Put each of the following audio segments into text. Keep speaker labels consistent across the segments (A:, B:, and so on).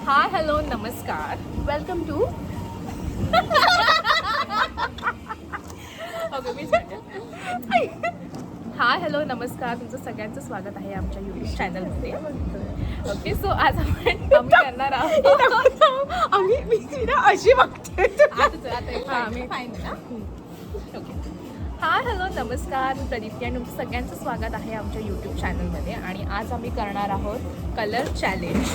A: हाय hello नमस्कार welcome to okay मी hi hello नमस्कार तुमचं सगळ्यांचं स्वागत आहे आमच्या यूट्यूब चॅनलमध्ये. ओके सो आज आम्ही करणार आहोत
B: मी अशी बघते
A: ओके हाय हॅलो नमस्कार मी प्रदीप्ती आणि तुमचं सगळ्यांचं स्वागत आहे आमच्या यूट्यूब चॅनलमध्ये. आणि आज आम्ही करणार आहोत कलर चॅलेंज.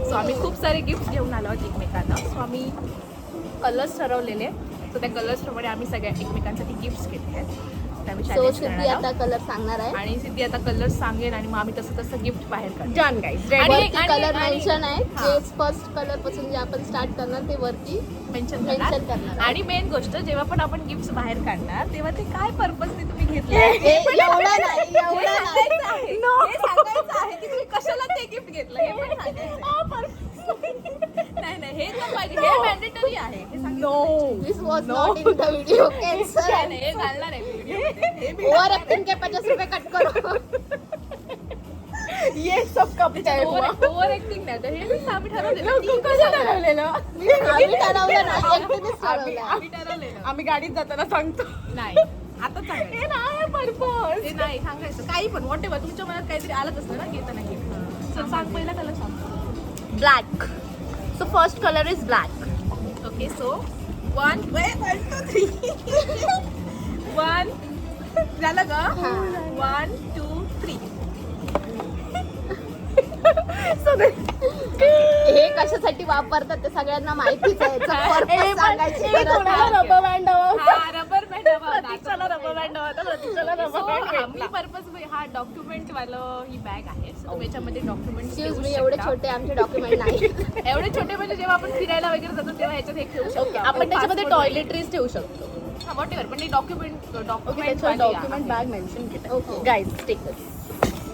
A: सो आम्ही खूप सारे गिफ्ट घेऊन आलो आहोत एकमेकांना. सो आम्ही कलर्स ठरवलेले सो त्या कलर्सप्रमाणे आम्ही सगळ्या एकमेकांसाठी गिफ्ट्स घेतले आहेत.
C: सो सिद्धी आता कलर सांगणार आहे
A: आणि सिद्धी आता कलर सांगेन आणि मग आम्ही तसं तसं गिफ्ट बाहेर काढू.
B: Done guys.
C: वरती कलर मेन्शन आहे. जे फर्स्ट कलर पासून जे आपण स्टार्ट करणार ते वरती
A: मेन्शन
C: करणार.
A: आणि मेन गोष्ट जेव्हा पण आपण गिफ्ट बाहेर काढणार तेव्हा ते काय पर्पजने तुम्ही घेतले
C: एवढं नाही
A: हे सांगायचं आहे की तुम्ही कशाला ते गिफ्ट घेतलं हे पण सांगायचं. नाही नाही हे तर पाहिजे हे मॅन्डेटरी आहे हे सांगितलं.
C: This was not in the video cancel.
A: हे घालणार आहे व्हिडिओ
C: ओव्हर ऍक्टिंग के 50 रुपये कट करो.
B: ये सब कब काय
A: ओव्हर ऍक्टिंग नाही तर हे आम्ही ठरवलेलं
B: ठरवलेलं
C: आम्ही ठरवलं नाही एकटीनेच ठरवलं.
A: आम्ही ठरवलेलं
B: आम्ही गाडीत जाताना सांगतो.
A: नाही आता सांगायचं
B: हे नाही पर्पज.
A: ते नाही सांगायचं काही पण वॉट एव्हर तुमच्या मनात काहीतरी आलंच असतं ना घेताना गिफ्ट. चल सांग पहिला कलर सांग.
C: Black. So first colour is black.
A: Okay so 1 2 3 1 झालं का 1 2 3
C: हे कशासाठी वापरतात ते सगळ्यांना माहितीच आहे. पर्पज सांगायची गरज नाही.
B: रबर बँड
A: हा रबर बँड
B: प्रतीक्षाला रबर बँड हवा प्रतीक्षाला रबर बँड
A: मी पर्पज हा डॉक्युमेंट वालं ही बॅग आहे. सो तुम्ही याच्यामध्ये डॉक्युमेंट
C: एक्सक्यूज मी एवढे छोटे आमचे डॉक्युमेंट नाही.
A: एवढे छोटे म्हणजे जेव्हा आपण फिरायला वगैरे जातो तेव्हा ह्याच्यात हे ठेवू शकतो
B: आपण त्याच्यामध्ये टॉयलेटरीज ठेवू शकतो.
A: हा वॉट एव्हर पण ते डॉक्युमेंट
B: डॉक्युमेंट बॅग मेन्शन केलं.
C: Okay.
B: Guys take this.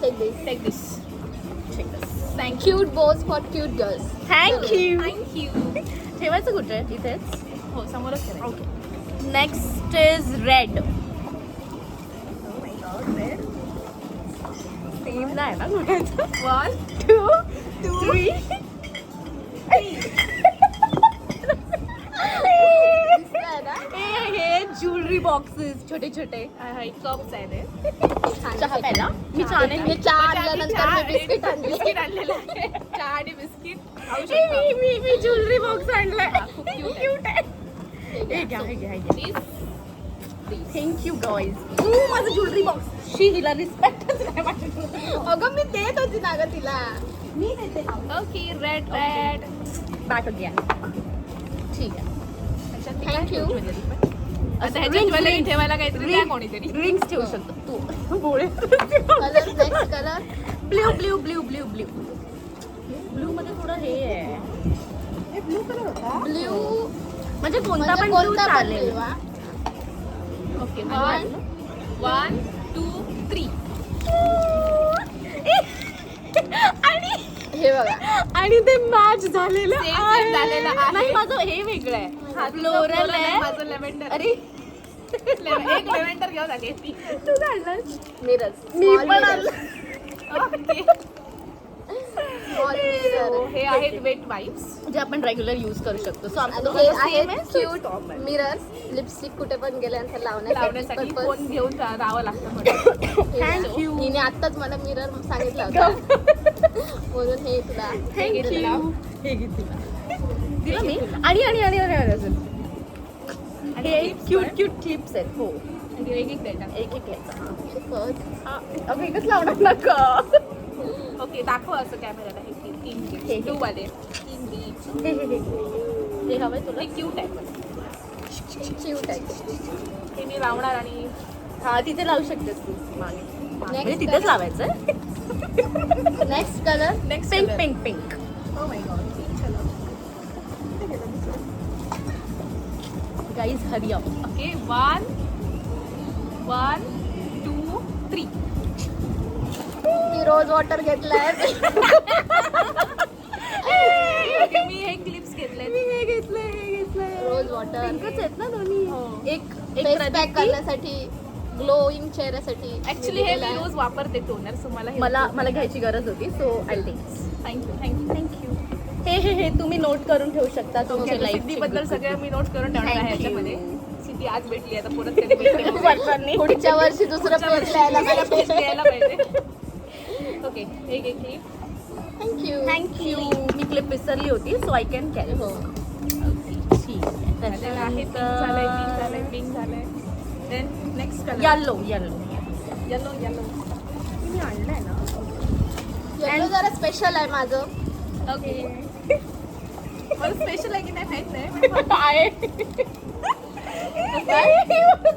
C: Take this.
A: Take this thank
C: Cute bows for cute girls.
B: Thank you.
A: यू
B: ठेवायचं कुठे इथेच.
A: हो समोरच ठेवा.
B: Okay next is red. Same नाही ना कुठे.
A: 1
B: 2 3
C: दिसतंय ना?
B: हे ज्वेलरी बॉक्सेस छोटे छोटे.
A: कप्स आहे ते
B: चहा प्यायला मी चहा नाही
C: मी चहा आणल्यानंतर मी बिस्किट आणले.
A: बिस्किट आणलेलं आहे. चहा आणि बिस्किट खाऊ
B: मी
A: शकतो.
B: मी ज्वेलरी बॉक्स आणलाय.
A: खूप cute आहे.
B: क्यूट आहे. हे घ्या हे घ्या हे घ्या.
A: Please.
B: Thank you guys. माझं ज्वेलरी बॉक्स शी हिला रिस्पेक्टच नाही माझ्या.
C: अगं मी देत होती ना गं तिला.
B: मी देते
A: ओके रेड रेड
B: बॅक घ्या. ठीक आहे.
C: Thank you.
A: आता ह्याच्यात ज्वेलरी ठेवायला काहीतरी द्या कोणीतरी.
B: रिंग्स ठेवू शकतो तू. बोळे
C: colour next colour
B: blue blue blue blue blue blue मध्ये थोडं हे आहे. हे ब्ल्यू कलर होता.
C: ब्ल्यू
B: म्हणजे कोणता
C: म्हणजे
B: पण ब्ल्यू
C: कोणता पण
B: चालेल.
C: blue, हा?
A: ओके 1 2 3
C: हे बघा
B: आणि ते मॅच झालेलं
A: Same झालेलं आहे.
B: नाही माझं हे वेगळं आहे.
A: फ्लोरल
B: आहे.
A: माझं लेव्हेंडर.
B: अरे
A: एक लेव्हेंडर घेऊन आली ती.
B: तू काढलास.
C: मिरर
B: मी पण आणलं.
A: ओके हे आहेत वेट वाईप्स.
B: जे आपण रेग्युलर यूज करू शकतो. सो आमचं
C: हे
B: दोघांचं
C: आहे
B: same आहे, so it's
C: क्यूट
B: top आहे.
C: मिरर्स. लिपस्टिक कुठे पण गेल्यानंतर
A: लावण्यासाठी
C: लावण्यासाठी
A: फोन घेऊन राहावं लागतं म्हणून.
B: Thank you.
C: हिने आत्ताच मला मिरर सांगितलं होतं म्हणून हे तुला
B: थँक्यू. हे घे तुला. दिलं मी. आणि आणि आणि आणि आणि अजून. आणि हे क्यूट क्यूट क्लिप्स आहेत. हो
A: आणि एक एक द्यायचा.
B: एक एक घ्यायचा.
C: First.
B: अगं एकच लावणार नका.
A: ओके दाखव असं कॅमेराला हे तीन ब्लू वाले तीन बीच.
B: हे हवंय तुला.
A: हे क्यूट आहे पण.
C: Cute आहे.
A: हे मी लावणार आणि
B: हा तिथे लावू शकतेस तू मागे. म्हणजे
C: Next
B: तिथेच
C: color.
B: लावायचं.
C: Next colour
A: next
B: pink pink pink.
A: Oh my god
B: guys hurry up.
A: Okay 1 2 3
C: मी रोज वॉटर घेतलाय.
A: ओके मी हे क्लिप्स घेतले.
B: हे घेतलंय.
C: रोज वॉटर
B: पिंकच आहेत ना दोन्ही.
A: हो.
B: एक
C: फेस पॅक
B: प्रदीप्ती.
C: करण्यासाठी ग्लोईंग चेहऱ्यासाठी
A: ऍक्च्युली हे मी रोज वापरते टोनर. सो मला हे
B: मला घ्यायची गरज होती. So I take.
A: Thank you thank you
B: thank you. हे तुम्ही नोट करून ठेवू शकता तुमच्या
A: सिद्धीबद्दल सगळं मी नोट करून ठेवणार आहे
B: Thank you.
A: याच्यामध्ये. सिद्धी आज भेटली आता परत कधी भेटते
C: पुढच्या वर्षी दुसरं पेज लिहायला मला
A: पेज लिहायला पाहिजे. ओके एक एक क्लिप.
C: Thank you
B: thank you. मी क्लिप विसरली होती सो आय कॅन कॅरी.
C: हो
B: ठीक आहे.
A: त्याला आहे पिंक झालंय, पिंक झालंय, पिंक झालंय. Then next colour
B: yellow
A: yellow yellow.
B: मी आणलंय ना.
C: येलो जरा स्पेशल आहे माझं.
A: ओके मला स्पेशल आहे की नाही माहित नाही.
B: आहे.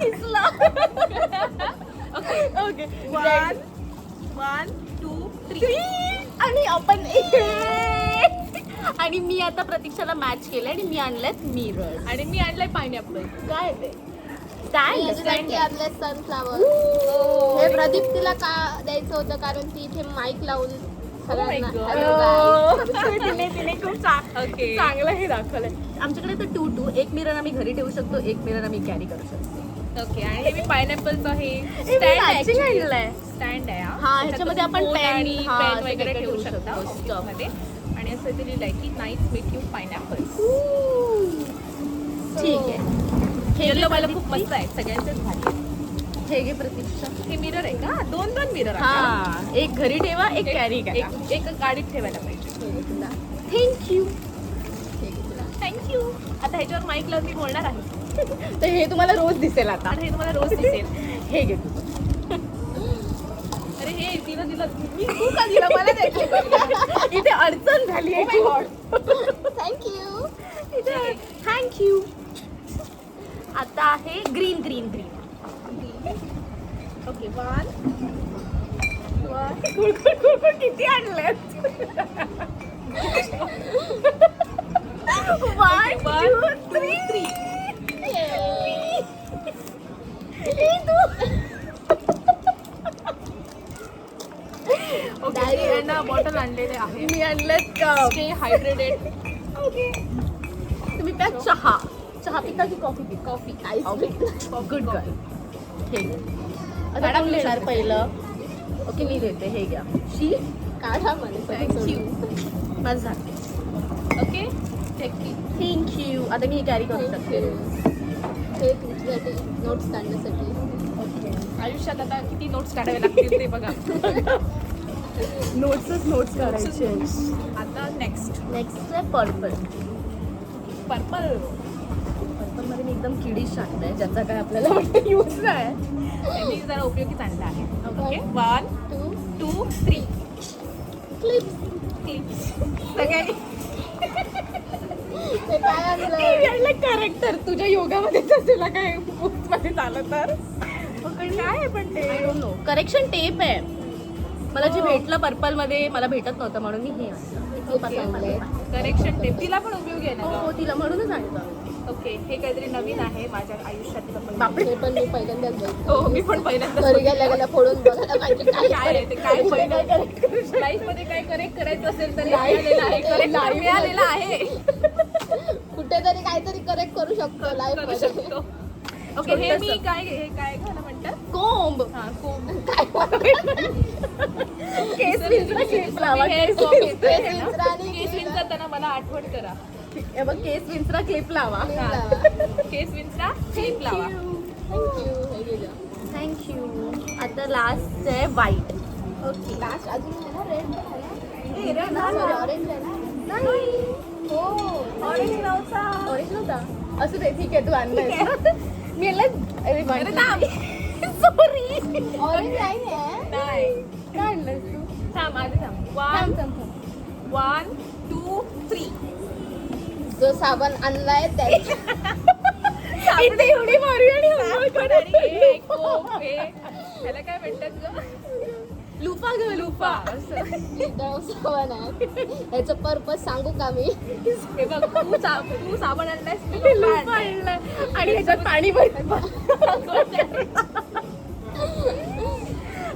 B: दिसला.
A: Okay
B: okay.
A: 1 2 3.
B: आणि आपण आणि मी आता प्रतीक्षाला मॅच केलंय आणि मी आणलेत मिरर.
A: आणि मी आणलंय पायनॅपल.
B: काय ते स्टँड
C: याच्यासाठी आणले सनफ्लावर. हे प्रदीप तिला का द्यायचं होतं कारण ती इथे माईक लावून सगळ्यांना
A: God.
C: Hello guys.
B: तिने खूप
A: ओके
B: चांगलं हे दाखवलंय. आमच्याकडे तर 2 एक मिरर आम्ही घरी ठेवू शकतो, एक मिरर आम्ही कॅरी करू शकतो.
A: ओके आणि हे मी पायनॅपलचं हे
B: हे मी
A: स्टँड
B: matching आणलंय.
A: स्टँड आहे
B: हा, ह्याच्यामध्ये आपण
A: phone
B: pen,
A: आणि
B: हा,
A: पेन
B: असं
A: वगैरे
B: काही
A: ठेवू
B: ठेवू
A: शकता
B: शकतो.
A: ऑफिसमध्ये. आणि असं ते लिहिलंय की नाईस मीट यू पायनॅपल.
B: ठीक आहे. हे
A: येल्लो
B: घे
A: मला खूप
B: प्रतीक्षा.
A: मस्त आहे, सगळ्यांचेच भारी आहे.
B: हे घे प्रतीक्षा.
A: हे मिरर आहे का? दोन मिरर आहे
B: हा, एक घरी ठेवा, एक कॅरी करा.
A: एक गाडीत ठेवायला पाहिजे.
B: थँक्यू.
A: थँक्यू. आता ह्याच्यावर माईक लावून मी बोलणार आहे
B: तर हे तुम्हाला रोज दिसेल आता.
A: आणि हे तुम्हाला रोज दिसेल.
B: हे घे.
A: अरे हे तिला दिलं मी तू का दिलं मला द्यायचं.
B: इथे अडचण झाली आहे.
C: थँक्यू.
B: थँक्यू. आता आहे ग्रीन ग्रीन ग्रीन.
A: ओके 1
B: किती आणले? 1 2 3.
A: ओके यांना बॉटल आणलेले आहे.
B: मी आणलेत कप.
A: Stay hydrated.
B: ओके. तुम्ही प्या चहा. चहा पिता की कॉफी पिता?
C: Coffee ice cream.
B: Good girl. हे घे. आता कोण लिहिणार पहिलं? ओके मी देते. हे घ्या. शी
C: काढा म्हणे
A: थँक्यू.
B: माझं झालं.
A: Okay thank you.
B: थँक्यू. आता मी कॅरी करू शकते.
C: हे तुमच्यासाठी नोट्स काढण्यासाठी.
A: आयुष्यात आता किती नोट्स काढावे लागतील ते बघा.
B: नोट्स काढायचे.
A: आता नेक्स्ट
B: नेक्स्ट आहे पर्पल.
A: पर्पल.
B: पर्पलमध्ये मी एकदम किडीश आणलंय ज्याचा काय आपल्याला यूज नाही.
A: मी जरा उपयोगीच आणला आहे. Okay 1
C: 2
A: 2 3
C: clips.
A: सगळ्यांनी
C: हे काय आणलं?
B: करेक्टर तुझ्या योगामध्ये तुला काय मध्ये झालं तर
A: काय आहे पण ते
B: करेक्शन टेप आहे. मला जे भेटलं पर्पल मध्ये मला भेटत नव्हतं म्हणून मी हे आणलं.
A: करेक्शन टेप तिला पण उपयोगी आहे ना
B: हो तिला म्हणूनच आणलं.
A: ओके हे काहीतरी नवीन आहे माझ्या आयुष्यात.
B: बापरे.
C: हे पण मी पहिल्यांदाच बघितलं.
A: हो मी पण पहिल्यांदा
C: घरी गेल्या फोडून बघायला पाहिजे
A: काय
C: काय
A: आहे ते काय लाईफ मध्ये काय करेक्ट करायचं असेल तर मिळालेलं आहे. Correct मिळालेलं आहे.
C: कुठेतरी काहीतरी करेक्ट करू शकतो लाईफ
A: करू
C: मध्ये.
A: शकतो. ओके हे मी काय हे काय घाला म्हणतात.
B: कोंब.
A: हा कोंब.
B: केस विंचरा क्लिप लावा.
A: हे
B: केस
A: कोंब येतोय
C: केस
A: ना.
C: विंचरा आणि
A: केस विंचरताना मला आठवण करा.
B: हे बघ केस विंचरा क्लिप लावा.
A: केस विंचरा क्लिप लावा.
C: थँक्यू. हे गेलं.
B: थँक्यू. आता लास्ट आहे व्हाईट.
C: ओके लास्ट अजून आहे ना रेड ऑरेंज आहे ना.
B: नाही
C: हो
A: ऑरेंज नव्हता.
B: ऑरेंज नव्हता. असं ते ठीक आहे तू आणलंय. मी
A: अरे थांब.
B: सॉरी.
C: ऑरेंज नाही आहे.
A: नाही
B: काय आणलंयस तू?
A: थांब आधी थांब. 1 2 3
C: जो साबण आणलाय त्या
B: इथे एवढी मारूया आणि अंघोळ करू.
A: आणि हे कोंब हे ह्याला काय म्हणतात ग.
B: लुफा ग लुफा.
A: असं.
C: साबण आहे. ह्याचं पर्पज सांगू का मी?
A: हे बघ तू साबण आणलायस मी
B: लुफा
A: लोफा आणलाय.
B: आणलंय आणि ह्याच्यात पाणी भरत.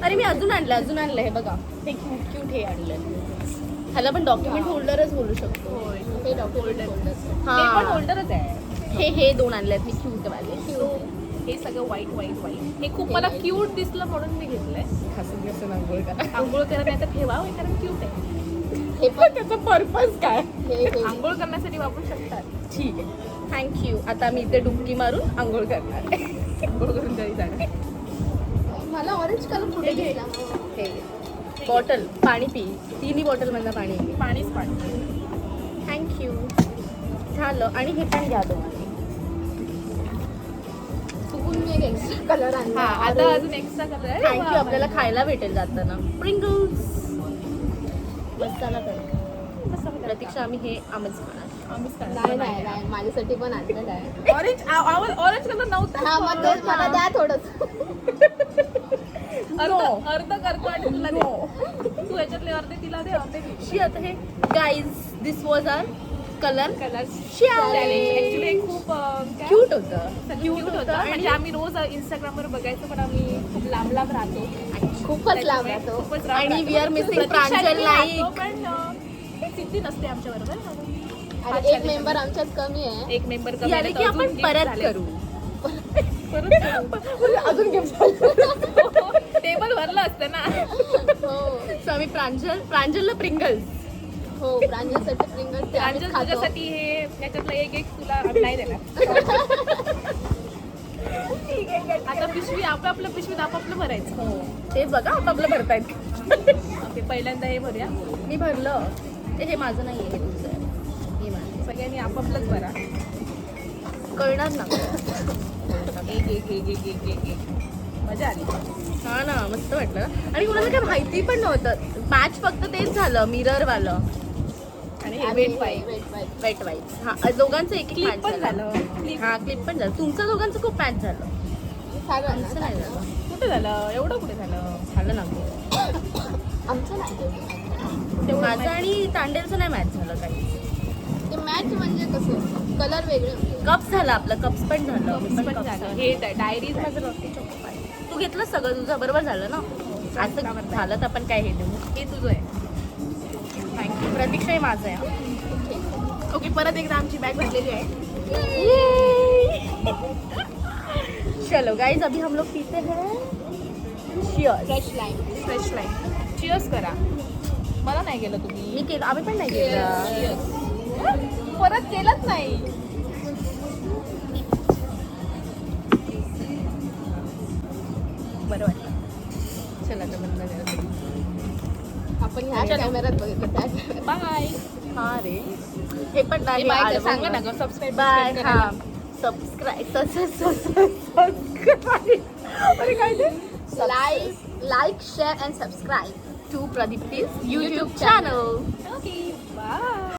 B: अरे मी अजून आणलंय हे बघा. हे क्यूट हे आणलंय. ह्याला पण डॉक्युमेंट होल्डरच बोलू शकतो.
A: होय.
C: हे डॉक्युमेंट होल्डर.
A: ते पण
B: हा
A: होल्डरच आहे.
B: हे 2 आणलेत मी क्यूट वाले.
A: हे सगळं व्हाईट हे खूप मला क्यूट दिसलं म्हणून मी घेतलंय.
B: हसून हसून अंघोळ करा.
A: आंघोळ करत नाही तर ठेवा कारण क्यूट आहे.
C: हे पण
B: त्याचा पर्पज काय?
C: हे
A: आंघोळ करण्यासाठी वापरू शकतात.
B: ठीक आहे, थँक्यू. आता मी इथे डुबकी मारून आंघोळ करणार आहे.
A: आंघोळ करून घरी जाणार.
C: मला ऑरेंज कलर कुठे
B: हे घे.
C: दिसला?
B: हे बॉटल पाणी पी. तिन्ही बॉटलमधलं पाणी पी.
A: पाणीच पाणी.
B: थँक्यू. झालं. आणि हे पण घ्या तुम्हाला.
C: चुकून मी एक एक्स्ट्रा कलर
A: हा
C: आणला.
A: आता अजून एक्स्ट्रा कलर आहे.
B: थँक्यू. आपल्याला खायला भेटेल जाताना प्रिंगल्स. मसाला कर. प्रतीक्षा आम्ही हे आमच खाणार.
C: नाही नाही नाही माझ्यासाठी पण आणलेलं आहे.
A: ऑरेंज कलर नव्हता.
C: हा मग तेच मला द्या थोडंसं.
A: अर्ध करतो आणि तुला दे. तू याच्यातले अर्धे तिला दे, अर्धे मी.
B: शी आता हे guys this was our colour
A: challenge actually खूप
B: क्यूट होतं.
A: क्यूट होतं. म्हणजे आम्ही रोज इंस्टाग्रामवर बघायचो पण आम्ही खूप लांब लांब राहतो.
C: खूपच लांब राहतो.
A: खूपच लांब
B: आणि
A: राहतो.
B: we are missing
A: प्रतीक्षा
B: प्रांजल
A: मी
B: नाईक.
A: राहतो, पण सिद्धी नसते आमच्या बरोबर.
C: आणि एक मेंबर आमच्यात कमी आहे.
A: एक मेंबर कमी
B: याला
A: आले
B: की
A: तर
B: आपण
A: अजून
B: परत
A: gift झाले.
B: करू.
C: अजून गिफ्ट
A: टेबल भरलं असतं ना.
C: हो
B: So आम्ही प्रांजलला प्रिंगल्स.
C: हो प्रांजलसाठी प्रिंगल्स ते आम्ही
A: प्रांजल
C: खातो.
A: तुझ्यासाठी हे याच्यातलं एक तुला आम्ही नाही देणार. आता पिशवी आपापलं पिशवीत आपापलं भरायचं.
B: ते बघा आपापलं भरतायत.
A: ओके पहिल्यांदा हे भरूया.
B: मी भरलं. हे माझं नाही आहे, हे तुझं आहे. हे माझं.
A: सगळ्यांनी आपापलंच भरा.
B: कळणार ना.
A: एक. मजा आली.
B: हा ना मस्त वाटलं ना. आणि कोणाला काय माहिती पण नव्हतं. मॅच फक्त तेच झालं मिररवालं.
A: आणि हे
C: आणि
A: वेट पाहिजे.
C: wait, wait.
B: Weight wise. हा दोघांचं एक एक
A: क्लिप
B: मॅच
A: पण
B: झालं.
A: झालं.
B: हा क्लिप पण झालं. तुमचं दोघांचं खूप मॅच झालं.
C: सांगा ना,
B: आमचं नाही
C: सांगा.
B: झालं.
A: कुठे झालं एवढं कुठे झालं.
B: झालं ना.
C: आमचं नाही
A: तेवढं
B: माझं
A: नाही.
B: आणि तांडेलचं नाही मॅच झालं काही.
C: ते मॅच म्हणजे कसं कलर वेगळे होते.
B: कप्स झालं आपलं. कप्स पण झालं.
A: Cups
B: पण
A: पण
B: cups
A: झालं.
B: झालं.
A: हे डायरीज माझं रॉकी चॉको आहे.
B: तू घेतलं सगळं तुझं बरोबर झालं ना. असं झालं तर आपण काय हे देऊ.
A: हे तुझं आहे.
B: थँक्यू. प्रतीक्षा हे माझं आहे.
A: ओके परत एकदा आमची बॅग भरलेली आहे.
B: चलो गाइस अभी हम लोग पीते हैं Cheers.
C: Fresh lime.
A: Fresh lime. Cheers करा. मला नाही केलं तुम्ही.
B: मी केलं. आम्ही पण नाही केलं.
A: Cheers. परत केलंच नाही. बरं वाटलं.
B: चला आता बंद करा.
C: आपण ह्या
A: चलो.
C: कॅमेऱ्यात बघितलं त्या कॅमेऱ्यात.
A: बाय.
B: हा रे हे पण नाही
A: बाय सांगा ना ग सबस्क्राईब
B: बाय. हा सबस्क्राईब. अरे काय ते
C: like share and subscribe
B: to Pradipti's YouTube channel.
A: Okay bye.